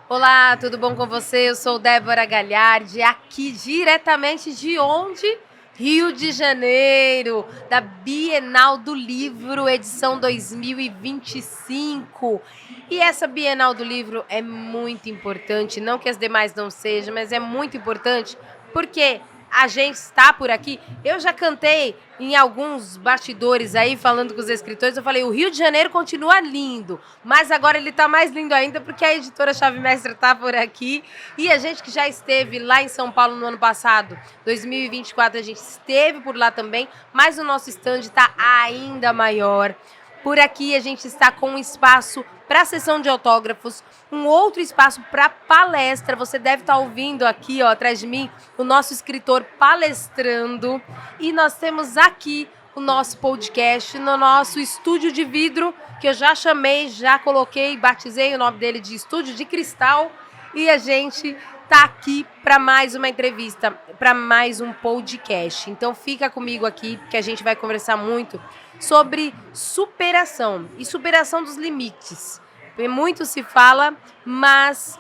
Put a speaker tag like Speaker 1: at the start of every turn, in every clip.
Speaker 1: Olá, tudo bom com você? Eu sou Débora Galhardi, aqui diretamente de onde? Rio de Janeiro, da Bienal do Livro, edição 2025. E essa Bienal do Livro é muito importante, não que as demais não sejam, mas é muito importante porque a gente está por aqui. Eu já cantei em alguns bastidores aí, falando com os escritores, eu falei, o Rio de Janeiro continua lindo, mas agora ele está mais lindo ainda porque a editora Chave Mestra está por aqui. E a gente que já esteve lá em São Paulo no ano passado, 2024, a gente esteve por lá também, mas o nosso stand está ainda maior. Por aqui a gente está com um espaço para sessão de autógrafos, um outro espaço para palestra. Você deve estar ouvindo aqui, ó, atrás de mim, o nosso escritor palestrando. E nós temos aqui o nosso podcast no nosso estúdio de vidro, que eu já chamei, já coloquei, batizei o nome dele de Estúdio de Cristal. E a gente tá aqui para mais uma entrevista, para mais um podcast. Então fica comigo aqui, que a gente vai conversar muito sobre superação e superação dos limites. Muito se fala, mas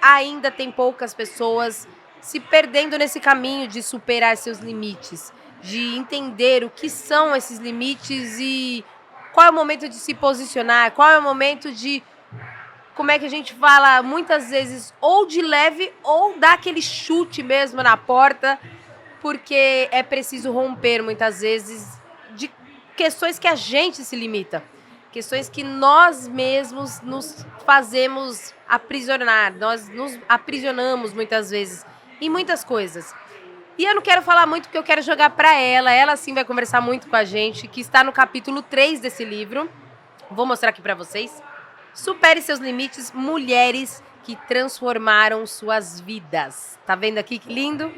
Speaker 1: ainda tem poucas pessoas se perdendo nesse caminho de superar seus limites, de entender o que são esses limites e qual é o momento de se posicionar, qual é o momento de, como é que a gente fala, muitas vezes, ou de leve ou dar aquele chute mesmo na porta, porque é preciso romper muitas vezes de questões que a gente se limita, questões que nós mesmos nos fazemos aprisionar, nós nos aprisionamos muitas vezes em muitas coisas. E eu não quero falar muito porque eu quero jogar para ela sim vai conversar muito com a gente, que está no capítulo 3 desse livro. Vou mostrar aqui para vocês. Supere seus limites, mulheres que transformaram suas vidas. Tá vendo aqui que lindo?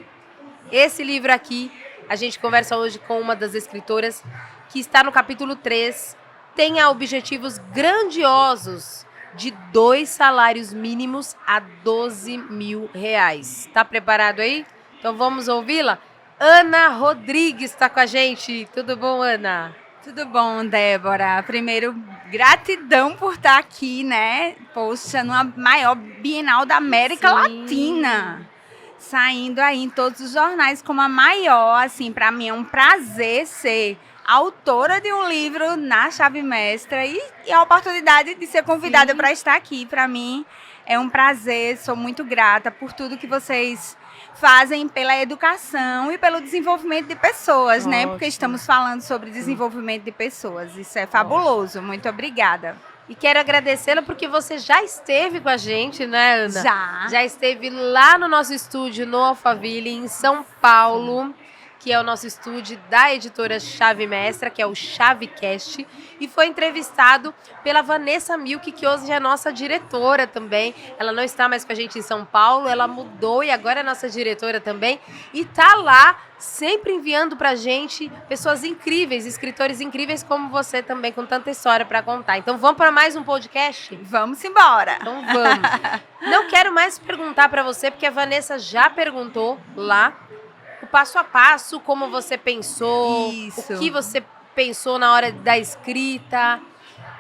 Speaker 1: Esse livro aqui, a gente conversa hoje com uma das escritoras que está no capítulo 3, tem objetivos grandiosos de 2 salários mínimos a R$12.000. Tá preparado aí? Então vamos ouvi-la? Ana Rodrigues está com a gente. Tudo bom, Ana?
Speaker 2: Tudo bom, Débora? Primeiro, gratidão por estar aqui, né? Poxa, numa maior Bienal da América Latina. Saindo aí em todos os jornais como a maior, assim, para mim é um prazer ser autora de um livro na Chave Mestra e a oportunidade de ser convidada para estar aqui, para mim é um prazer, sou muito grata por tudo que vocês fazem pela educação e pelo desenvolvimento de pessoas, né? Porque estamos falando sobre desenvolvimento de pessoas, isso é fabuloso, muito obrigada.
Speaker 1: E quero agradecê-la porque você já esteve com a gente, né, Ana?
Speaker 2: Já
Speaker 1: esteve lá no nosso estúdio no Alphaville, em São Paulo, que é o nosso estúdio da editora Chave Mestra, que é o Chavecast, e foi entrevistado pela Vanessa Milk, que hoje é nossa diretora também. Ela não está mais com a gente em São Paulo, ela mudou e agora é nossa diretora também, e tá lá sempre enviando pra gente pessoas incríveis, escritores incríveis como você também, com tanta história para contar. Então vamos para mais um podcast?
Speaker 2: Vamos embora!
Speaker 1: Então vamos! Não quero mais perguntar para você, porque a Vanessa já perguntou lá o passo a passo, como você pensou,
Speaker 2: Isso.
Speaker 1: O que você pensou na hora da escrita.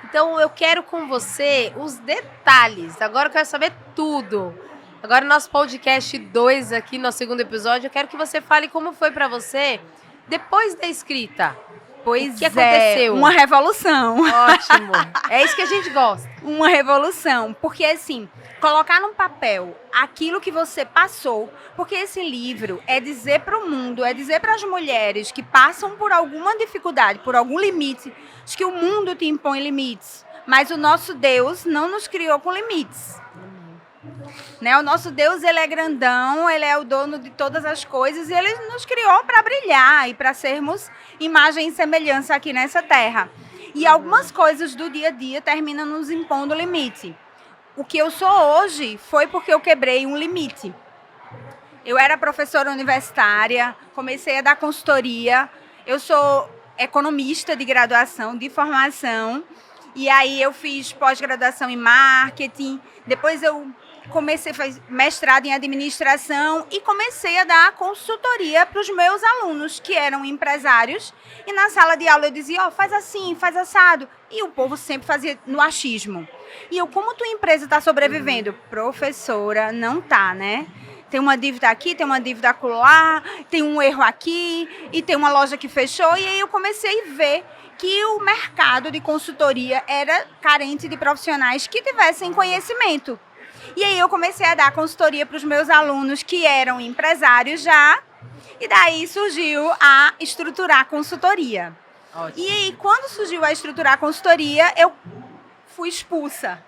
Speaker 1: Então eu quero com você os detalhes, agora eu quero saber tudo. Agora no nosso podcast 2 aqui, no segundo episódio, eu quero que você fale como foi para você depois da escrita.
Speaker 2: Pois
Speaker 1: o que aconteceu?
Speaker 2: Uma revolução.
Speaker 1: Ótimo, é isso que a gente gosta.
Speaker 2: Uma revolução, porque assim, colocar num papel aquilo que você passou, porque esse livro é dizer para o mundo, é dizer para as mulheres que passam por alguma dificuldade, por algum limite, que o mundo te impõe limites, mas o nosso Deus não nos criou com limites. Né? O nosso Deus, ele é grandão, ele é o dono de todas as coisas e ele nos criou para brilhar e para sermos imagem e semelhança aqui nessa terra. E algumas coisas do dia a dia terminam nos impondo limite. O que eu sou hoje foi porque eu quebrei um limite. Eu era professora universitária, comecei a dar consultoria, eu sou economista de graduação, de formação, e aí eu fiz pós-graduação em marketing, depois eu comecei a fazer mestrado em administração e comecei a dar consultoria para os meus alunos, que eram empresários, e na sala de aula eu dizia, faz assim, faz assado, e o povo sempre fazia no achismo. E eu, como tua empresa está sobrevivendo? Professora, não tá, né? Tem uma dívida aqui, tem uma dívida acolá, tem um erro aqui, e tem uma loja que fechou. E aí eu comecei a ver que o mercado de consultoria era carente de profissionais que tivessem conhecimento. E aí eu comecei a dar consultoria para os meus alunos que eram empresários já, e daí surgiu a Estruturar Consultoria.
Speaker 1: Ótimo.
Speaker 2: E aí, quando surgiu a Estruturar Consultoria, eu fui expulsa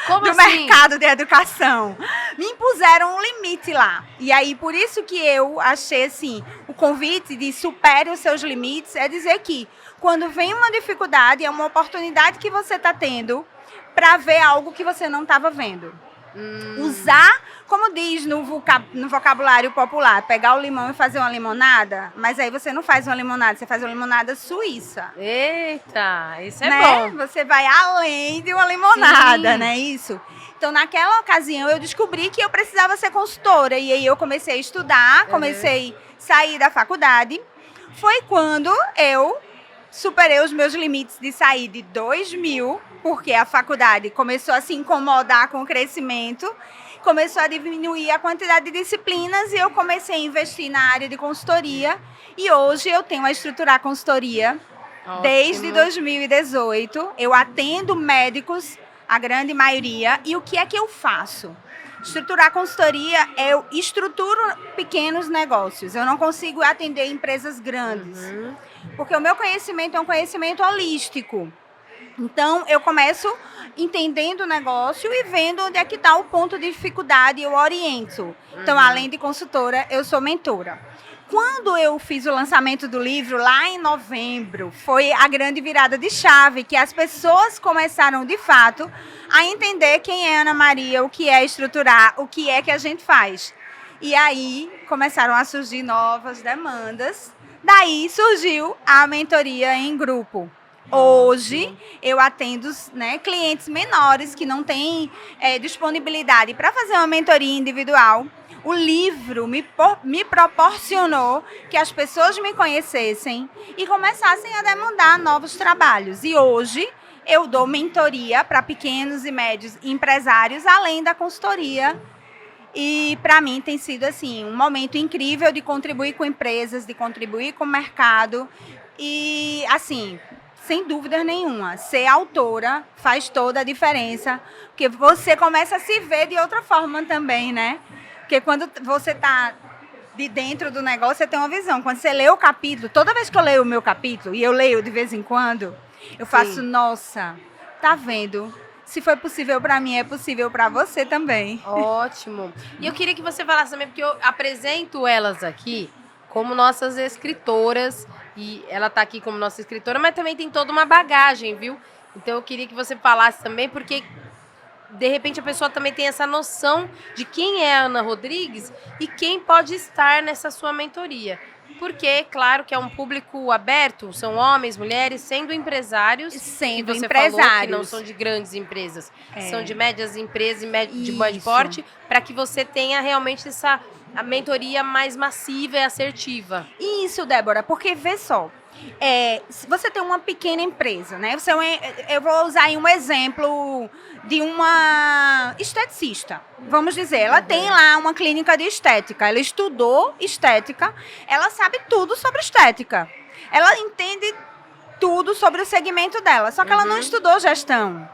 Speaker 1: Como
Speaker 2: do
Speaker 1: assim?
Speaker 2: mercado de educação. Me impuseram um limite lá. E aí, por isso que eu achei, assim, o convite de supere os seus limites é dizer que quando vem uma dificuldade, é uma oportunidade que você está tendo para ver algo que você não estava vendo. Usar, como diz no vocabulário popular, pegar o limão e fazer uma limonada, mas aí você não faz uma limonada, você faz uma limonada suíça.
Speaker 1: Eita, isso é
Speaker 2: Né?
Speaker 1: bom.
Speaker 2: Você vai além de uma limonada,
Speaker 1: Sim.
Speaker 2: né? Isso. Então, naquela ocasião, eu descobri que eu precisava ser consultora. E aí eu comecei a estudar, comecei a sair da faculdade. Foi quando eu superei os meus limites de sair de 2.000, porque a faculdade começou a se incomodar com o crescimento, começou a diminuir a quantidade de disciplinas e eu comecei a investir na área de consultoria. E hoje eu tenho a Estruturar Consultoria.
Speaker 1: Ótimo.
Speaker 2: Desde 2018, eu atendo médicos, a grande maioria, e o que é que eu faço? Estruturar consultoria, eu estruturo pequenos negócios, eu não consigo atender empresas grandes, porque o meu conhecimento é um conhecimento holístico. Então, eu começo entendendo o negócio e vendo onde é que está o ponto de dificuldade e eu oriento. Então, além de consultora, eu sou mentora. Quando eu fiz o lançamento do livro, lá em novembro, foi a grande virada de chave, que as pessoas começaram, de fato, a entender quem é Ana Maria, o que é estruturar, o que é que a gente faz. E aí começaram a surgir novas demandas. Daí surgiu a mentoria em grupo. Hoje, eu atendo, né, clientes menores que não têm disponibilidade para fazer uma mentoria individual. O livro me proporcionou que as pessoas me conhecessem e começassem a demandar novos trabalhos. E hoje eu dou mentoria para pequenos e médios empresários, além da consultoria. E para mim tem sido assim um momento incrível de contribuir com empresas, de contribuir com o mercado. E assim, sem dúvida nenhuma, ser autora faz toda a diferença, porque você começa a se ver de outra forma também, né? Porque quando você está de dentro do negócio, você tem uma visão. Quando você lê o capítulo, toda vez que eu leio o meu capítulo, e eu leio de vez em quando, eu faço, nossa, tá vendo? Se foi possível para mim, é possível para você também.
Speaker 1: Ótimo. E eu queria que você falasse também, porque eu apresento elas aqui como nossas escritoras, e ela está aqui como nossa escritora, mas também tem toda uma bagagem, viu? Então eu queria que você falasse também, porque de repente a pessoa também tem essa noção de quem é a Ana Rodrigues e quem pode estar nessa sua mentoria. Porque, claro, que é um público aberto, são homens, mulheres, sendo empresários.
Speaker 2: Sendo
Speaker 1: que você
Speaker 2: empresários.
Speaker 1: falou que não são de grandes empresas, são de médias empresas e de bom porte, para que você tenha realmente a mentoria mais massiva e assertiva.
Speaker 2: Isso, Débora, porque vê só, se você tem uma pequena empresa, né? Eu vou usar aí um exemplo de uma esteticista. Vamos dizer, ela tem lá uma clínica de estética, ela estudou estética, ela sabe tudo sobre estética. Ela entende tudo sobre o segmento dela, só que ela não estudou gestão.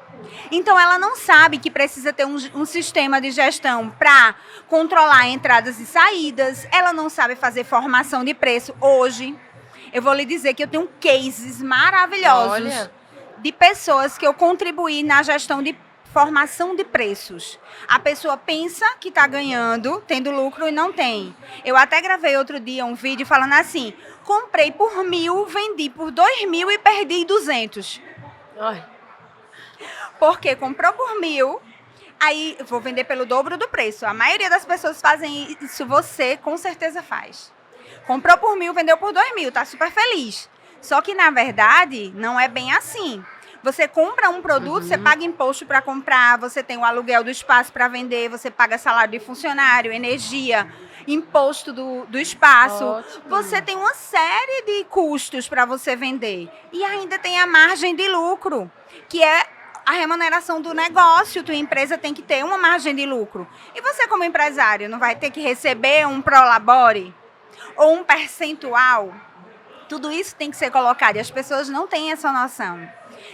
Speaker 2: Então, ela não sabe que precisa ter um sistema de gestão para controlar entradas e saídas. Ela não sabe fazer formação de preço. Hoje, eu vou lhe dizer que eu tenho cases maravilhosos de pessoas que eu contribuí na gestão de formação de preços. A pessoa pensa que está ganhando, tendo lucro e não tem. Eu até gravei outro dia um vídeo falando assim, comprei por 1.000, vendi por 2.000 e perdi 200.
Speaker 1: Ai.
Speaker 2: Porque comprou por 1.000, aí vou vender pelo dobro do preço. A maioria das pessoas fazem isso, você com certeza faz. Comprou por 1.000, vendeu por 2.000, tá super feliz. Só que, na verdade, não é bem assim. Você compra um produto, você paga imposto para comprar, você tem o aluguel do espaço para vender, você paga salário de funcionário, energia, imposto do espaço.
Speaker 1: Ótimo.
Speaker 2: Você tem uma série de custos para você vender. E ainda tem a margem de lucro, que é a remuneração do negócio, tua empresa tem que ter uma margem de lucro. E você, como empresário, não vai ter que receber um prolabore ou um percentual? Tudo isso tem que ser colocado e as pessoas não têm essa noção.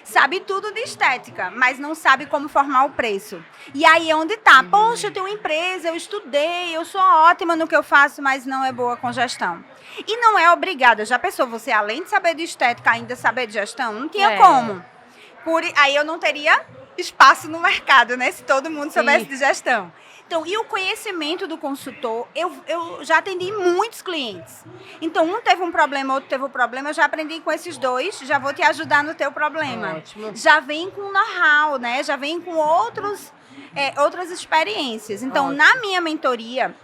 Speaker 2: Sabe tudo de estética, mas não sabe como formar o preço. E aí é onde tá. Poxa, eu tenho uma empresa, eu estudei, eu sou ótima no que eu faço, mas não é boa com gestão. E não é obrigada. Já pensou, você além de saber de estética, ainda saber de gestão? Não tinha como. Aí eu não teria espaço no mercado, né? Se todo mundo soubesse de gestão. Então, e o conhecimento do consultor, eu já atendi muitos clientes. Então, um teve um problema, outro teve um problema, eu já aprendi com esses dois, já vou te ajudar no teu problema.
Speaker 1: Ótimo.
Speaker 2: Já vem com know-how, né? Já vem com outras experiências. Então, na minha mentoria,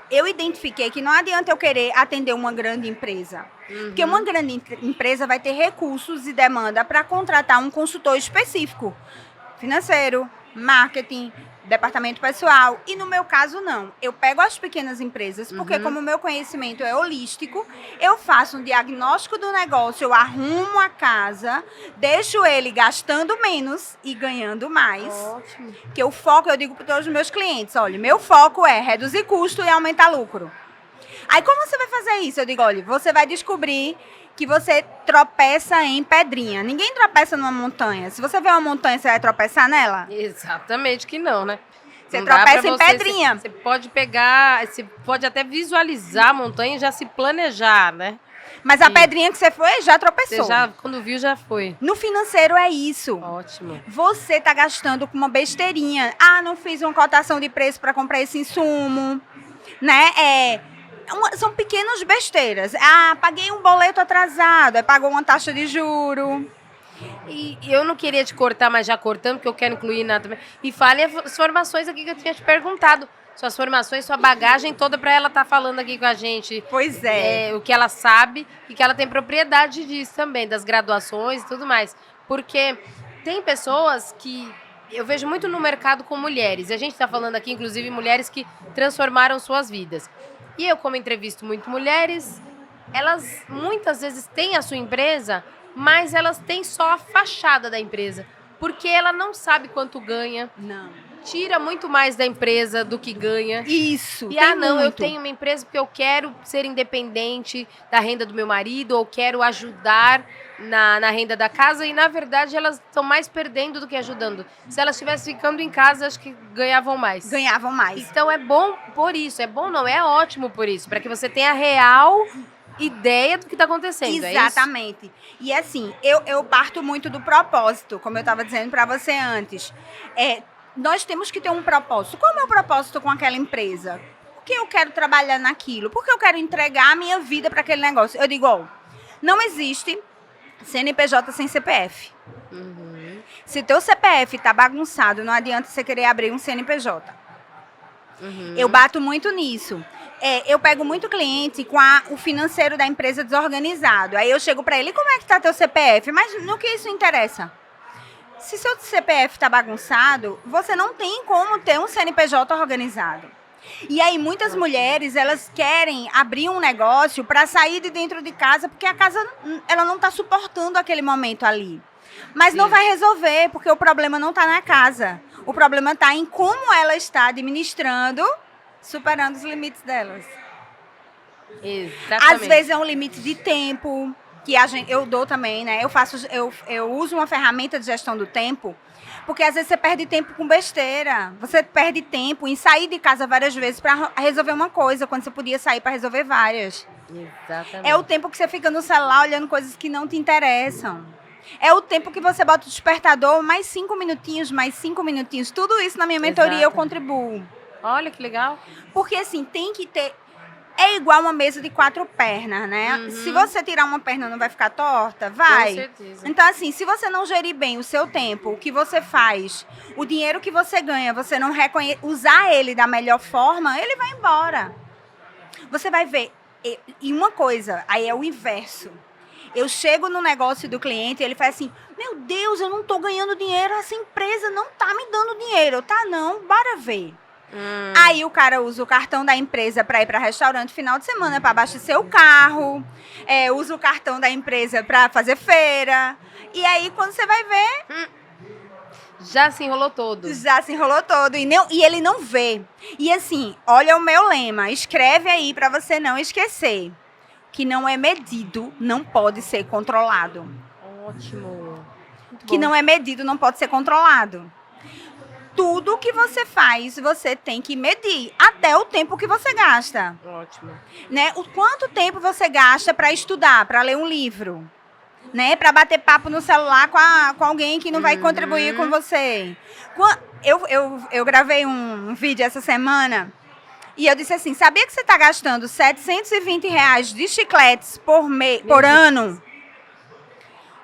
Speaker 2: eu identifiquei que não adianta eu querer atender uma grande empresa. Porque uma grande empresa vai ter recursos e demanda para contratar um consultor específico. Financeiro, marketing, departamento pessoal. E no meu caso, não. Eu pego as pequenas empresas, porque como o meu conhecimento é holístico, eu faço um diagnóstico do negócio, eu arrumo a casa, deixo ele gastando menos e ganhando mais.
Speaker 1: Ótimo.
Speaker 2: Porque o foco, eu digo para todos os meus clientes, olha, meu foco é reduzir custo e aumentar lucro. Aí como você vai fazer isso? Eu digo, olha, você vai descobrir que você tropeça em pedrinha. Ninguém tropeça numa montanha. Se você vê uma montanha, você vai tropeçar nela?
Speaker 1: Exatamente que não, né?
Speaker 2: Você tropeça em pedrinha.
Speaker 1: Você pode pegar, você pode até visualizar a montanha e já se planejar, né?
Speaker 2: Mas a pedrinha que você foi, já tropeçou.
Speaker 1: Você já, quando viu, já foi.
Speaker 2: No financeiro é isso.
Speaker 1: Ótimo.
Speaker 2: Você tá gastando com uma besteirinha. Ah, não fiz uma cotação de preço para comprar esse insumo, né? São pequenas besteiras. Ah, paguei um boleto atrasado, aí pagou uma taxa de juro.
Speaker 1: E eu não queria te cortar, mas já cortando, porque eu quero incluir nada também. E fale as formações aqui que eu tinha te perguntado. Suas formações, sua bagagem toda para ela estar falando aqui com a gente.
Speaker 2: Pois é.
Speaker 1: O que ela sabe e que ela tem propriedade disso também, das graduações e tudo mais. Porque tem pessoas que eu vejo muito no mercado com mulheres. E a gente está falando aqui, inclusive, mulheres que transformaram suas vidas. E eu, como entrevisto muito mulheres, elas muitas vezes têm a sua empresa, mas elas têm só a fachada da empresa. Porque ela não sabe quanto ganha.
Speaker 2: Não.
Speaker 1: Tira muito mais da empresa do que ganha.
Speaker 2: Isso.
Speaker 1: E eu tenho uma empresa porque eu quero ser independente da renda do meu marido, ou quero ajudar na renda da casa, e na verdade elas estão mais perdendo do que ajudando. Se elas estivessem ficando em casa, acho que ganhavam mais.
Speaker 2: Ganhavam mais.
Speaker 1: Então é bom por isso, é bom não, é ótimo por isso, para que você tenha a real ideia do que está acontecendo.
Speaker 2: Exatamente. E assim, eu parto muito do propósito, como eu estava dizendo para você antes. Nós temos que ter um propósito. Qual é o meu propósito com aquela empresa? Por que eu quero trabalhar naquilo? Por que eu quero entregar a minha vida para aquele negócio? Eu digo, não existe CNPJ sem CPF. Se teu CPF tá bagunçado, não adianta você querer abrir um CNPJ. Eu bato muito nisso. Eu pego muito cliente com o financeiro da empresa desorganizado. Aí eu chego para ele, como é que tá teu CPF? Mas no que isso interessa? Se seu CPF tá bagunçado, você não tem como ter um CNPJ organizado. E aí muitas mulheres, elas querem abrir um negócio para sair de dentro de casa, porque a casa ela não está suportando aquele momento ali. Mas não vai resolver, porque o problema não está na casa. O problema está em como ela está administrando, superando os limites delas.
Speaker 1: Exatamente.
Speaker 2: Às vezes é um limite de tempo, que eu dou também, né? Eu uso uma ferramenta de gestão do tempo, porque às vezes você perde tempo com besteira. Você perde tempo em sair de casa várias vezes para resolver uma coisa, quando você podia sair para resolver várias.
Speaker 1: Exatamente.
Speaker 2: É o tempo que você fica no celular olhando coisas que não te interessam. É o tempo que você bota o despertador, mais 5 minutinhos, mais 5 minutinhos. Tudo isso na minha mentoria eu contribuo.
Speaker 1: Olha que legal.
Speaker 2: Porque assim, tem que ter... É igual uma mesa de 4 pernas, né? Se você tirar uma perna, não vai ficar torta? Vai.
Speaker 1: Com certeza.
Speaker 2: Então, assim, se você não gerir bem o seu tempo, o que você faz, o dinheiro que você ganha, você não usar ele da melhor forma, ele vai embora. Você vai ver. E uma coisa, aí é o inverso. Eu chego no negócio do cliente e ele faz assim, meu Deus, eu não tô ganhando dinheiro, essa empresa não tá me dando dinheiro. Tá, não, bora ver. Aí o cara usa o cartão da empresa para ir para restaurante final de semana, para abastecer o carro, usa o cartão da empresa para fazer feira. E aí, quando você vai ver...
Speaker 1: Já se enrolou todo.
Speaker 2: Já se enrolou todo e ele não vê. E assim, olha o meu lema, escreve aí para você não esquecer. Que não é medido, não pode ser controlado.
Speaker 1: Ótimo.
Speaker 2: Que não é medido, não pode ser controlado. Tudo que você faz, você tem que medir, até o tempo que você gasta.
Speaker 1: Ótimo.
Speaker 2: Né? O quanto tempo você gasta para estudar, para ler um livro, né? Para bater papo no celular com alguém que não vai contribuir com você. Eu gravei um vídeo essa semana e eu disse assim, sabia que você está gastando R$720 de chicletes por ano?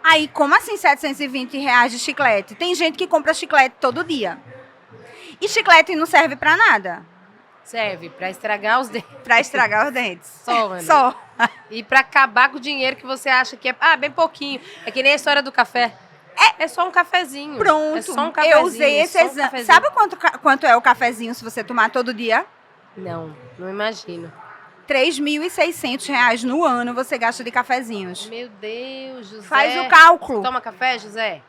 Speaker 2: Aí, como assim R$720 de chiclete? Tem gente que compra chiclete todo dia. E chiclete não serve pra nada.
Speaker 1: Serve pra estragar os dentes.
Speaker 2: Pra estragar os dentes.
Speaker 1: Só, Ana.
Speaker 2: Só.
Speaker 1: E pra acabar com o dinheiro que você acha que é... bem pouquinho. É que nem a história do café. É só um cafezinho.
Speaker 2: Pronto.
Speaker 1: É só um cafezinho.
Speaker 2: Eu usei esse exemplo. Sabe quanto é o cafezinho se você tomar todo dia?
Speaker 1: Não imagino.
Speaker 2: R$3.600 no ano você gasta de cafezinhos.
Speaker 1: Meu Deus, José.
Speaker 2: Faz o cálculo.
Speaker 1: Toma café, José?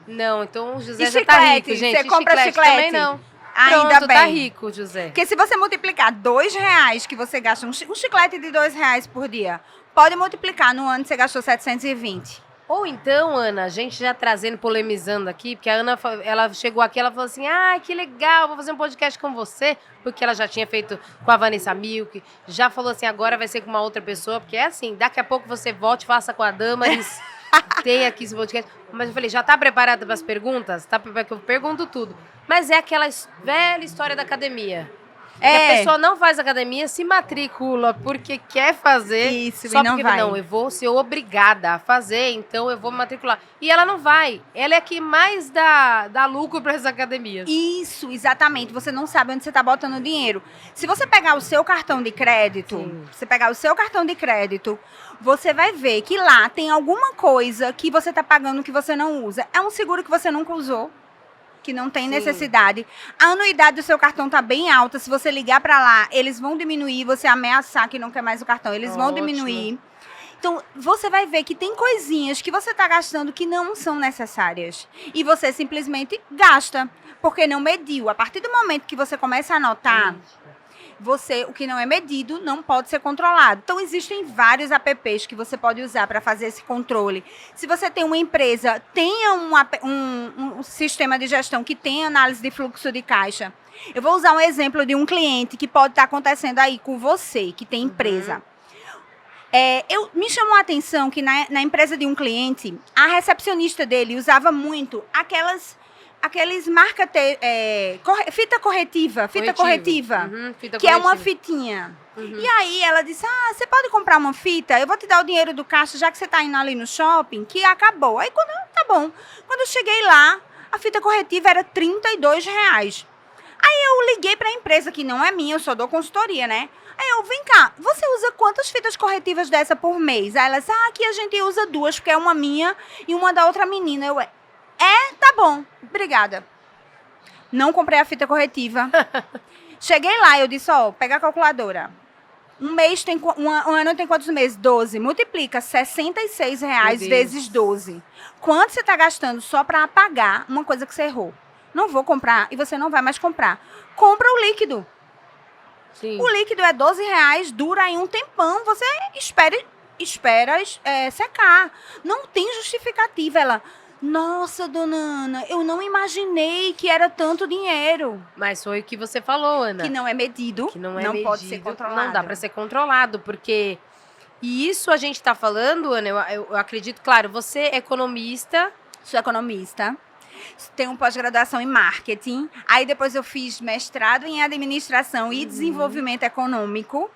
Speaker 1: Não, então o José
Speaker 2: E
Speaker 1: já tá
Speaker 2: chiclete?
Speaker 1: rico, gente.
Speaker 2: Você compra chiclete?
Speaker 1: Também não.
Speaker 2: Ainda
Speaker 1: Pronto,
Speaker 2: bem.
Speaker 1: Tá rico, José.
Speaker 2: Porque se você multiplicar R$2 que você gasta, um chiclete de R$2 por dia, pode multiplicar no ano que você gastou 720.
Speaker 1: Ou então, Ana, a gente já trazendo, polemizando aqui, porque a Ana, ela chegou aqui, ela falou assim, que legal, vou fazer um podcast com você, porque ela já tinha feito com a Vanessa Milk, já falou assim, agora vai ser com uma outra pessoa, porque é assim, daqui a pouco você volte, faça com a Damaris, tem aqui esse podcast. Mas eu falei, já tá preparada para as perguntas? Tá preparada que eu pergunto tudo. Mas é aquela velha história da academia. Que a pessoa não faz academia, se matricula porque quer fazer.
Speaker 2: Isso,
Speaker 1: só
Speaker 2: e não
Speaker 1: porque
Speaker 2: vai.
Speaker 1: não, eu vou ser obrigada a fazer, então eu vou me matricular. E ela não vai. Ela é a que mais dá lucro para as academias.
Speaker 2: Isso, exatamente. Você não sabe onde você está botando o dinheiro. Se você pegar o seu cartão de crédito, você vai ver que lá tem alguma coisa que você está pagando que você não usa. É um seguro que você nunca usou, que não tem necessidade. A anuidade do seu cartão tá bem alta. Se você ligar para lá, eles vão diminuir. Você ameaçar que não quer mais o cartão, eles vão diminuir. Então, você vai ver que tem coisinhas que você tá gastando que não são necessárias. E você simplesmente gasta, porque não mediu. A partir do momento que você começa a anotar, o que não é medido não pode ser controlado. Então, existem vários apps que você pode usar para fazer esse controle. Se você tem uma empresa, tenha um sistema de gestão que tenha análise de fluxo de caixa. Eu vou usar um exemplo de um cliente que pode estar acontecendo aí com você, que tem empresa. Me chamou a atenção que na empresa de um cliente, a recepcionista dele usava muito aqueles fita corretiva,
Speaker 1: fita
Speaker 2: que
Speaker 1: corretiva.
Speaker 2: É uma fitinha. E aí ela disse, você pode comprar uma fita? Eu vou te dar o dinheiro do caixa, já que você está indo ali no shopping, que acabou. Aí, tá bom. Quando eu cheguei lá, a fita corretiva era R$32. Aí eu liguei para a empresa, que não é minha, eu só dou consultoria, né? Aí vem cá, você usa quantas fitas corretivas dessa por mês? Aí ela disse, aqui a gente usa 2, porque é uma minha e uma da outra menina. Tá bom, obrigada. Não comprei a fita corretiva. Cheguei lá, eu disse, pega a calculadora. Um ano tem quantos meses? 12. Multiplica R$66 vezes 12. Quanto você está gastando só para apagar uma coisa que você errou? Não vou comprar e você não vai mais comprar. Compra o líquido.
Speaker 1: Sim.
Speaker 2: O líquido é R$12, dura aí um tempão. Você espera secar. Não tem justificativa. Ela... Nossa, dona Ana, eu não imaginei que era tanto dinheiro.
Speaker 1: Mas foi o que você falou, Ana.
Speaker 2: Que não é medido,
Speaker 1: que não
Speaker 2: pode ser controlado.
Speaker 1: Não dá para ser controlado, porque... E isso a gente está falando, Ana, eu acredito, claro, você é economista.
Speaker 2: Sou economista. Tenho pós-graduação em marketing. Aí depois eu fiz mestrado em administração e desenvolvimento econômico.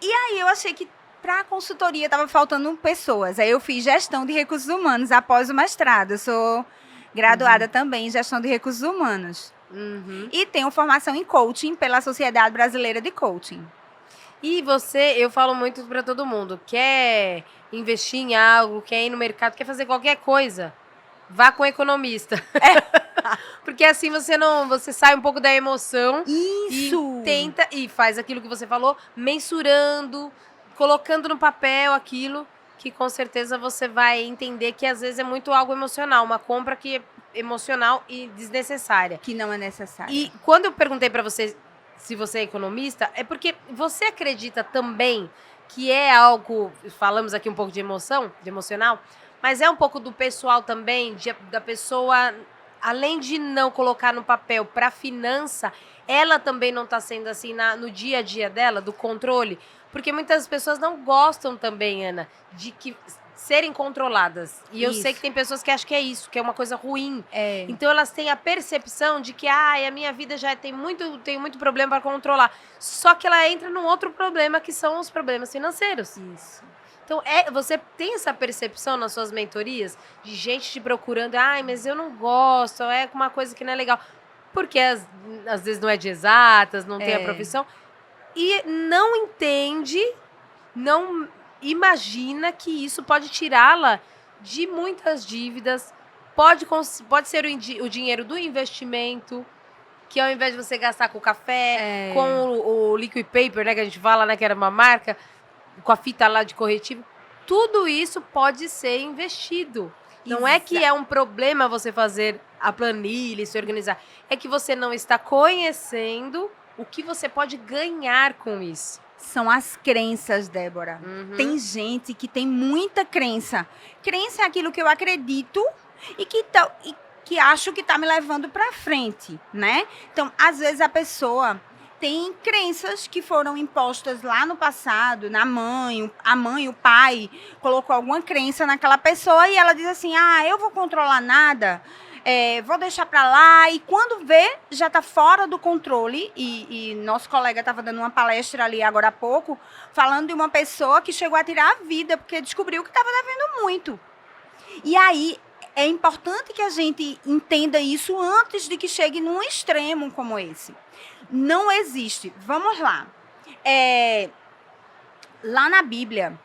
Speaker 2: E aí eu achei que para a consultoria estava faltando pessoas. Aí eu fiz gestão de recursos humanos após o mestrado. Eu sou graduada também em gestão de recursos humanos. E tenho formação em coaching pela Sociedade Brasileira de Coaching.
Speaker 1: E eu falo muito para todo mundo, quer investir em algo, quer ir no mercado, quer fazer qualquer coisa, vá com economista. Porque assim você sai um pouco da emoção.
Speaker 2: Isso!
Speaker 1: E tenta e faz aquilo que você falou, mensurando, colocando no papel aquilo que com certeza você vai entender que às vezes é muito algo emocional. Uma compra que emocional e desnecessária.
Speaker 2: Que não é necessário.
Speaker 1: E quando eu perguntei pra você se você é economista, é porque você acredita também que é algo, falamos aqui um pouco de emoção, de emocional, mas é um pouco do pessoal também, da pessoa, além de não colocar no papel para finança, ela também não está sendo assim no dia a dia dela, do controle, porque muitas pessoas não gostam também, Ana, de que serem controladas. E eu sei que tem pessoas que acham que é isso, que é uma coisa ruim. Então elas têm a percepção de que a minha vida já tem muito problema para controlar. Só que ela entra num outro problema, que são os problemas financeiros.
Speaker 2: Isso.
Speaker 1: Então, você tem essa percepção nas suas mentorias de gente te procurando, mas eu não gosto, é uma coisa que não é legal. Porque às vezes não é de exatas, não tem a profissão. E não entende, não imagina que isso pode tirá-la de muitas dívidas, pode ser o dinheiro do investimento, que ao invés de você gastar com o café, com o liquid paper, né, que a gente fala, né, que era uma marca, com a fita lá de corretivo, tudo isso pode ser investido. Não é que é um problema você fazer a planilha e se organizar, é que você não está conhecendo o que você pode ganhar com isso.
Speaker 2: São as crenças, Débora. Tem gente que tem muita crença. Crença é aquilo que eu acredito e que acho que está me levando para frente, né? Então, às vezes a pessoa tem crenças que foram impostas lá no passado, a mãe, o pai, colocou alguma crença naquela pessoa e ela diz assim, eu vou controlar nada, vou deixar para lá, e quando vê, já está fora do controle, e nosso colega estava dando uma palestra ali agora há pouco, falando de uma pessoa que chegou a tirar a vida, porque descobriu que estava devendo muito. E aí, é importante que a gente entenda isso antes de que chegue num extremo como esse. Não existe. Vamos lá. Lá na Bíblia,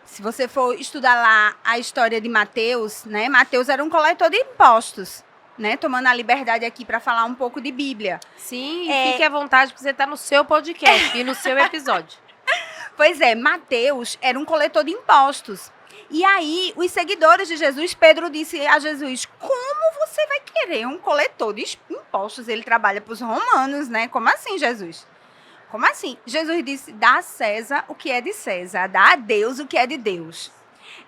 Speaker 2: se você for estudar lá a história de Mateus, né? Mateus era um coletor de impostos, né? Tomando a liberdade aqui para falar um pouco de Bíblia.
Speaker 1: Sim, fique à vontade, porque você está no seu podcast e no seu episódio.
Speaker 2: Pois é, Mateus era um coletor de impostos. E aí, os seguidores de Jesus, Pedro disse a Jesus, como você vai querer um coletor de impostos? Ele trabalha para os romanos, né? Como assim, Jesus? Como assim? Jesus disse, dá a César o que é de César, dá a Deus o que é de Deus.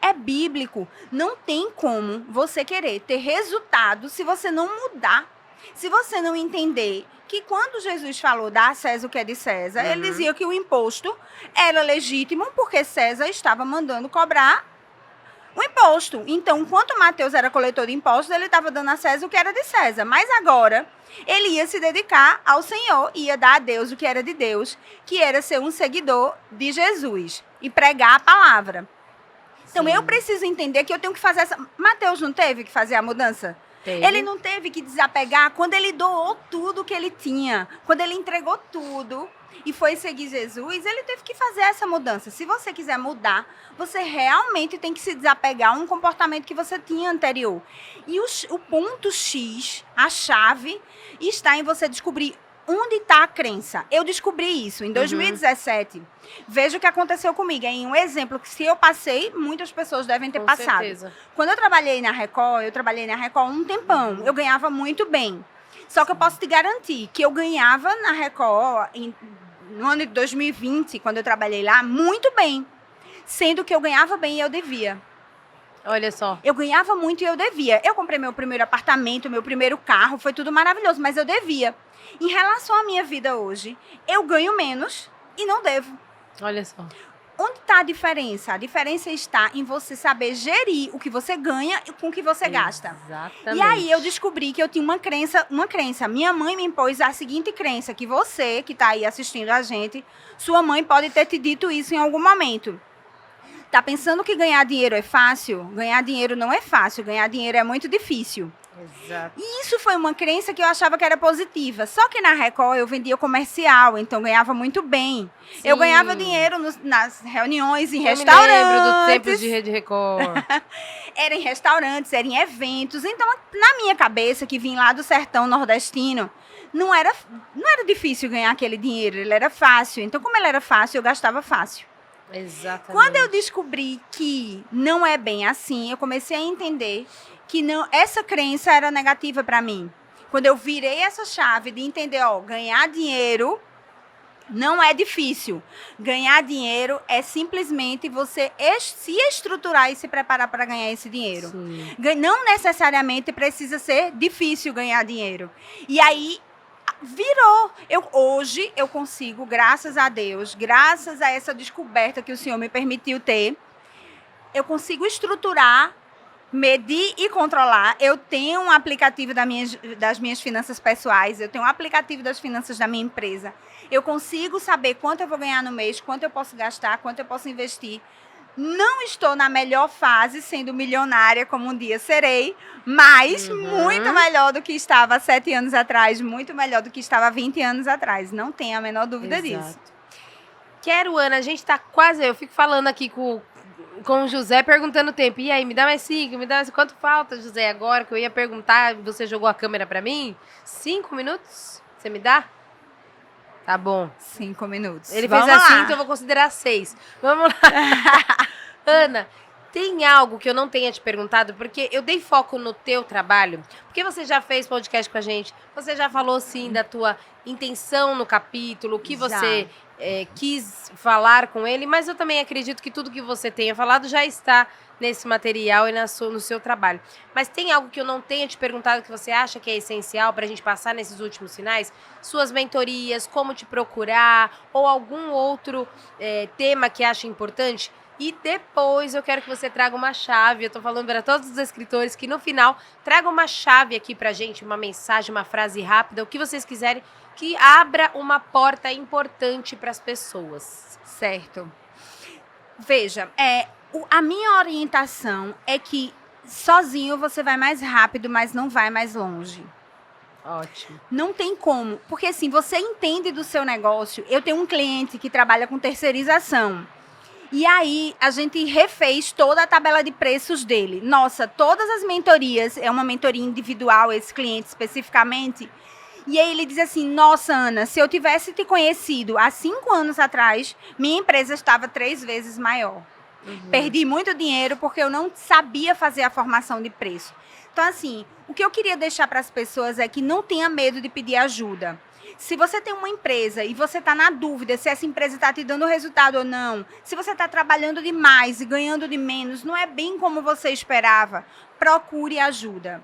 Speaker 2: É bíblico. Não tem como você querer ter resultado se você não mudar. Se você não entender que quando Jesus falou, dá a César o que é de César, ele dizia que o imposto era legítimo porque César estava mandando cobrar o imposto. Então, enquanto Mateus era coletor de impostos, ele estava dando a César o que era de César. Mas agora, ele ia se dedicar ao Senhor, ia dar a Deus o que era de Deus, que era ser um seguidor de Jesus e pregar a palavra. Então, eu preciso entender que eu tenho que fazer essa... Mateus não teve que fazer a mudança?
Speaker 1: Teve.
Speaker 2: Ele não teve que desapegar quando ele doou tudo que ele tinha, quando ele entregou tudo e foi seguir Jesus, ele teve que fazer essa mudança. Se você quiser mudar, você realmente tem que se desapegar a um comportamento que você tinha anterior. E o ponto X, a chave, está em você descobrir onde está a crença. Eu descobri isso em 2017. Veja o que aconteceu comigo. É um exemplo que, se eu passei, muitas pessoas devem ter passado.
Speaker 1: Certeza.
Speaker 2: Quando eu trabalhei na Record um tempão. Eu ganhava muito bem. Só que eu posso te garantir que eu ganhava na Record, no ano de 2020, quando eu trabalhei lá, muito bem. Sendo que eu ganhava bem e eu devia.
Speaker 1: Olha só.
Speaker 2: Eu ganhava muito e eu devia. Eu comprei meu primeiro apartamento, meu primeiro carro, foi tudo maravilhoso, mas eu devia. Em relação à minha vida hoje, eu ganho menos e não devo.
Speaker 1: Olha só.
Speaker 2: Onde está a diferença? A diferença está em você saber gerir o que você ganha e com o que você gasta.
Speaker 1: Exatamente.
Speaker 2: E aí eu descobri que eu tinha uma crença. Minha mãe me impôs a seguinte crença, que você, que está aí assistindo a gente, sua mãe pode ter te dito isso em algum momento. Tá pensando que ganhar dinheiro é fácil? Ganhar dinheiro não é fácil, ganhar dinheiro é muito difícil.
Speaker 1: Exato.
Speaker 2: E isso foi uma crença que eu achava que era positiva. Só que na Record eu vendia comercial, então ganhava muito bem. Sim. Eu ganhava dinheiro nas reuniões, em restaurantes.
Speaker 1: Eu me lembro do tempo de Rede Record.
Speaker 2: Era em restaurantes, era em eventos. Então, na minha cabeça, que vim lá do sertão nordestino, não era difícil ganhar aquele dinheiro, ele era fácil. Então, como ele era fácil, eu gastava fácil.
Speaker 1: Exatamente.
Speaker 2: Quando eu descobri que não é bem assim, eu comecei a entender que não, essa crença era negativa para mim. Quando eu virei essa chave de entender, ganhar dinheiro não é difícil. Ganhar dinheiro é simplesmente você se estruturar e se preparar para ganhar esse dinheiro.
Speaker 1: Sim.
Speaker 2: Não necessariamente precisa ser difícil ganhar dinheiro. E aí virou. Hoje eu consigo, graças a Deus, graças a essa descoberta que o Senhor me permitiu ter, eu consigo estruturar, medir e controlar. Eu tenho um aplicativo das minhas finanças pessoais, eu tenho um aplicativo das finanças da minha empresa. Eu consigo saber quanto eu vou ganhar no mês, quanto eu posso gastar, quanto eu posso investir. Não estou na melhor fase, sendo milionária, como um dia serei, mas muito melhor do que estava há 7 anos atrás, muito melhor do que estava há 20 anos atrás. Não tenho a menor dúvida disso.
Speaker 1: Quero, Ana, a gente tá quase... Eu fico falando aqui com o José, perguntando o tempo. E aí, me dá mais 5, me dá mais... Quanto falta, José, agora que eu ia perguntar, você jogou a câmera pra mim? 5 minutos? Você me dá? Tá bom.
Speaker 2: 5 minutos.
Speaker 1: Ele fez assim, então eu vou considerar 6. Vamos lá. Ana, tem algo que eu não tenha te perguntado, porque eu dei foco no teu trabalho, porque você já fez podcast com a gente, você já falou, sim, da tua intenção no capítulo, o que você quis falar com ele, mas eu também acredito que tudo que você tenha falado já está nesse material e no seu trabalho. Mas tem algo que eu não tenha te perguntado que você acha que é essencial para a gente passar nesses últimos sinais? Suas mentorias, como te procurar, ou algum outro tema que acha importante? E depois eu quero que você traga uma chave. Eu tô falando para todos os escritores que no final traga uma chave aqui pra gente, uma mensagem, uma frase rápida, o que vocês quiserem, que abra uma porta importante para as pessoas.
Speaker 2: Certo. Veja, a minha orientação é que sozinho você vai mais rápido, mas não vai mais longe.
Speaker 1: Ótimo.
Speaker 2: Não tem como, porque assim, você entende do seu negócio. Eu tenho um cliente que trabalha com terceirização. E aí, a gente refez toda a tabela de preços dele. Nossa, todas as mentorias, é uma mentoria individual, esse cliente especificamente. E aí ele diz assim, nossa, Ana, se eu tivesse te conhecido há 5 anos atrás, minha empresa estava 3 vezes maior. Perdi muito dinheiro porque eu não sabia fazer a formação de preço. Então, assim, o que eu queria deixar para as pessoas é que não tenha medo de pedir ajuda. Se você tem uma empresa e você está na dúvida se essa empresa está te dando resultado ou não, se você está trabalhando demais e ganhando de menos, não é bem como você esperava, procure ajuda.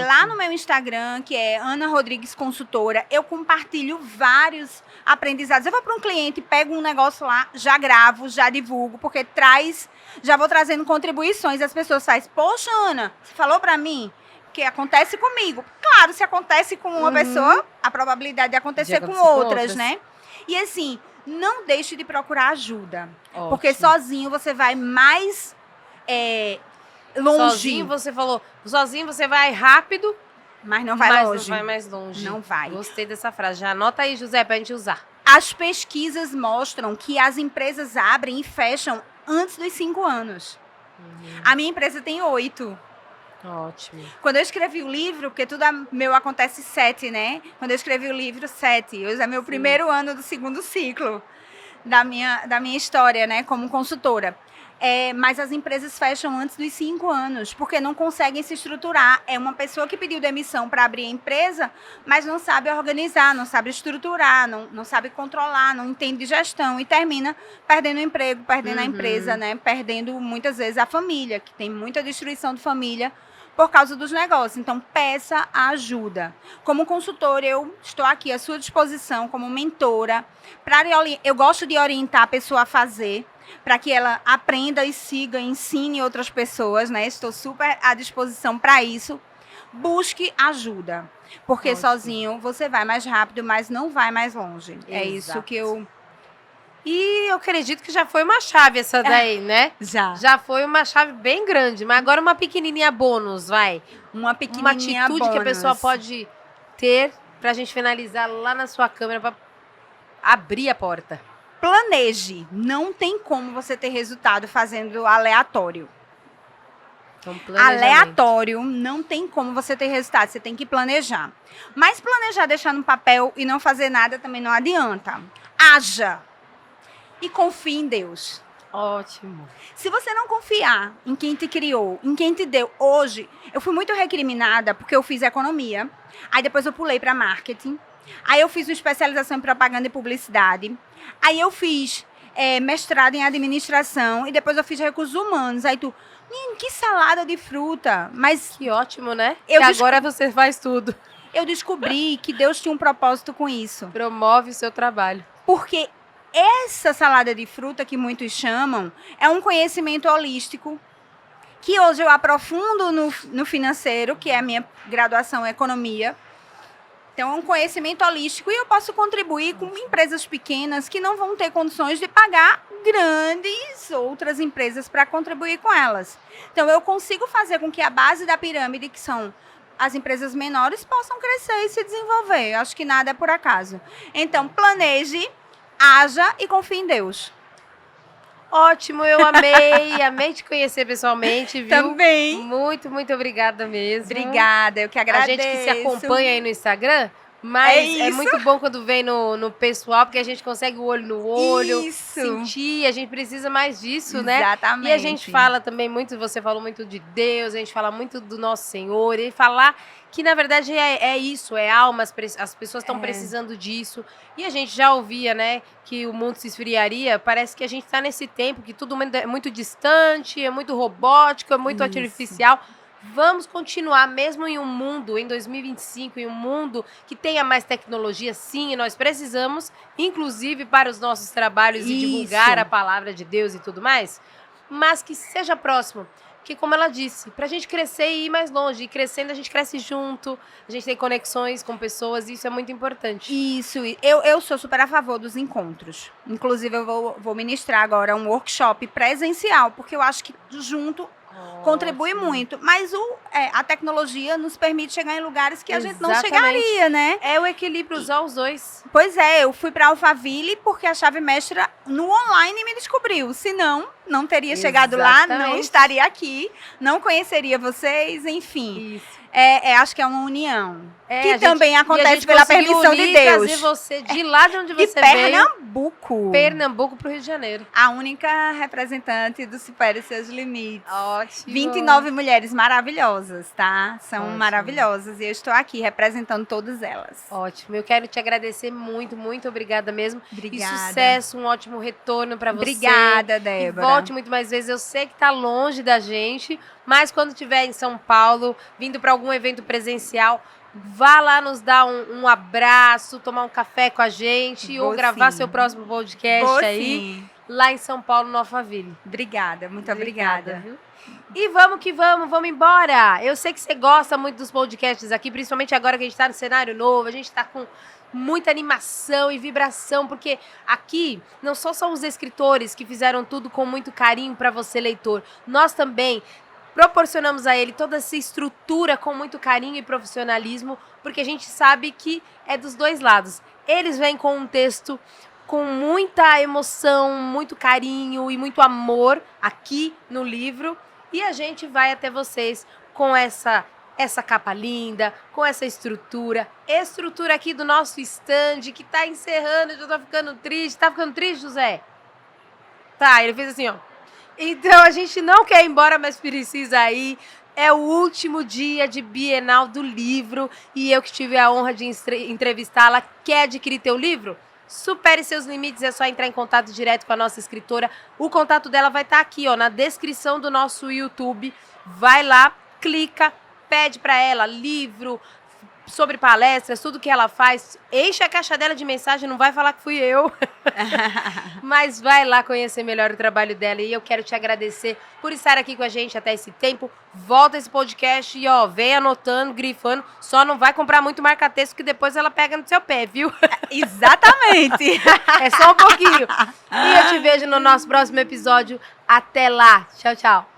Speaker 2: Lá no meu Instagram, que é Ana Rodrigues Consultora, eu compartilho vários aprendizados. Eu vou para um cliente, pego um negócio lá, já gravo, já divulgo, porque já vou trazendo contribuições. As pessoas fazem, poxa, Ana, você falou para mim que acontece comigo. Claro, se acontece com uma pessoa, a probabilidade de acontecer com outras, né? E assim, não deixe de procurar ajuda. Ótimo. Porque sozinho você vai mais longe.
Speaker 1: Sozinho você falou, sozinho você vai rápido,
Speaker 2: mas não vai longe.
Speaker 1: Não vai mais longe.
Speaker 2: Não vai.
Speaker 1: Gostei dessa frase. Já anota aí, José, pra gente usar.
Speaker 2: As pesquisas mostram que as empresas abrem e fecham antes dos 5 anos. A minha empresa tem 8.
Speaker 1: Ótimo.
Speaker 2: Quando eu escrevi o livro, porque tudo meu acontece 7, né? Quando eu escrevi o livro, 7. Hoje é meu primeiro ano do 2º ciclo da minha história, né? Como consultora. Mas as empresas fecham antes dos 5 anos, porque não conseguem se estruturar. É uma pessoa que pediu demissão para abrir a empresa, mas não sabe organizar, não sabe estruturar, não sabe controlar, não entende de gestão e termina perdendo o emprego, perdendo a empresa, né? Perdendo muitas vezes a família, que tem muita destruição de família por causa dos negócios. Então, peça ajuda. Como consultora, eu estou aqui à sua disposição como mentora. Eu gosto de orientar a pessoa a fazer, para que ela aprenda e siga, ensine outras pessoas, né? Estou super à disposição para isso. Busque ajuda, porque sozinho você vai mais rápido, mas não vai mais longe. Exato. É isso que eu...
Speaker 1: E eu acredito que já foi uma chave essa daí, né? Já foi uma chave bem grande, mas agora uma pequenininha bônus, vai.
Speaker 2: Uma pequenininha
Speaker 1: atitude que a pessoa pode ter pra gente finalizar lá na sua câmera pra abrir a porta.
Speaker 2: Planeje. Não tem como você ter resultado fazendo aleatório.
Speaker 1: Então,
Speaker 2: aleatório, não tem como você ter resultado. Você tem que planejar. Mas planejar, deixar no papel e não fazer nada também não adianta. Haja. E confie em Deus.
Speaker 1: Ótimo.
Speaker 2: Se você não confiar em quem te criou, em quem te deu, hoje, eu fui muito recriminada porque eu fiz economia, aí depois eu pulei para marketing, aí eu fiz uma especialização em propaganda e publicidade, aí eu fiz mestrado em administração e depois eu fiz recursos humanos. Aí tu, que salada de fruta, mas...
Speaker 1: Que ótimo, né?
Speaker 2: Eu
Speaker 1: que agora você faz tudo.
Speaker 2: Eu descobri que Deus tinha um propósito com isso.
Speaker 1: Promove o seu trabalho.
Speaker 2: Porque essa salada de fruta que muitos chamam é um conhecimento holístico que hoje eu aprofundo no financeiro, que é a minha graduação em economia. Então, é um conhecimento holístico e eu posso contribuir com empresas pequenas que não vão ter condições de pagar grandes outras empresas para contribuir com elas. Então, eu consigo fazer com que a base da pirâmide, que são as empresas menores, possam crescer e se desenvolver. Eu acho que nada é por acaso. Então, planeje, haja e confie em Deus.
Speaker 1: Ótimo, eu amei te conhecer pessoalmente, viu?
Speaker 2: Também.
Speaker 1: Muito, muito obrigada mesmo.
Speaker 2: Obrigada, eu que agradeço.
Speaker 1: A gente que se acompanha aí no Instagram, mas é muito bom quando vem no pessoal, porque a gente consegue o olho no olho, sentir, a gente precisa mais disso, né?
Speaker 2: Exatamente.
Speaker 1: E a gente fala também muito, você falou muito de Deus, a gente fala muito do nosso Senhor, e falar que na verdade é isso, é alma, as pessoas estão precisando disso. E a gente já ouvia, né, que o mundo se esfriaria, parece que a gente está nesse tempo que tudo é muito distante, é muito robótico, é muito artificial. Vamos continuar, mesmo em um mundo, em 2025, em um mundo que tenha mais tecnologia, sim, e nós precisamos, inclusive para os nossos trabalhos e divulgar a palavra de Deus e tudo mais, mas que seja próximo. Porque, como ela disse, para a gente crescer e ir mais longe, e crescendo a gente cresce junto, a gente tem conexões com pessoas, e isso é muito importante.
Speaker 2: Isso, eu sou super a favor dos encontros. Inclusive, eu vou ministrar agora um workshop presencial, porque eu acho que junto contribui muito. Mas a tecnologia nos permite chegar em lugares que a gente não chegaria, né?
Speaker 1: É o equilíbrio, usar os dois.
Speaker 2: Pois é, eu fui para Alphaville porque a chave mestra no online me descobriu. Senão, não teria chegado lá, não estaria aqui, não conheceria vocês, enfim.
Speaker 1: Isso.
Speaker 2: Acho que é uma união. Que também acontece pela permissão de Deus.
Speaker 1: Trazer você de lá de onde você
Speaker 2: veio.
Speaker 1: Pernambuco para o Rio de Janeiro.
Speaker 2: A única representante do Supere Seus Limites.
Speaker 1: Ótimo.
Speaker 2: 29 mulheres maravilhosas, tá? São maravilhosas e eu estou aqui representando todas elas.
Speaker 1: Ótimo. Eu quero te agradecer muito, muito obrigada mesmo.
Speaker 2: Obrigada.
Speaker 1: E sucesso, um ótimo retorno para você.
Speaker 2: Obrigada, Débora.
Speaker 1: E volte muito mais vezes. Eu sei que tá longe da gente, mas quando estiver em São Paulo, vindo para algum evento presencial, vá lá nos dar um abraço, tomar um café com a gente ou gravar seu próximo podcast aí, lá em São Paulo, no Alphaville.
Speaker 2: Obrigada, muito obrigada.
Speaker 1: Viu? E vamos que vamos embora. Eu sei que você gosta muito dos podcasts aqui, principalmente agora que a gente tá no cenário novo, a gente tá com muita animação e vibração, porque aqui não só são os escritores que fizeram tudo com muito carinho para você, leitor, nós também proporcionamos a ele toda essa estrutura com muito carinho e profissionalismo, porque a gente sabe que é dos dois lados. Eles vêm com um texto com muita emoção, muito carinho e muito amor aqui no livro, e a gente vai até vocês com essa capa linda, com essa estrutura aqui do nosso stand, que tá encerrando, eu já tô ficando triste. Tá ficando triste, José? Tá, ele fez assim, ó. Então, a gente não quer ir embora, mas precisa ir. É o último dia de Bienal do Livro e eu que tive a honra de entrevistá-la. Quer adquirir teu livro? Supere Seus Limites, é só entrar em contato direto com a nossa escritora. O contato dela vai estar aqui, ó, na descrição do nosso YouTube. Vai lá, clica, pede para ela livro, sobre palestras, tudo que ela faz. Enche a caixa dela de mensagem, não vai falar que fui eu. Mas vai lá conhecer melhor o trabalho dela. E eu quero te agradecer por estar aqui com a gente até esse tempo. Volta esse podcast e, ó, vem anotando, grifando. Só não vai comprar muito marca-texto, que depois ela pega no seu pé, viu?
Speaker 2: Exatamente.
Speaker 1: É só um pouquinho. E eu te vejo no nosso próximo episódio. Até lá. Tchau, tchau.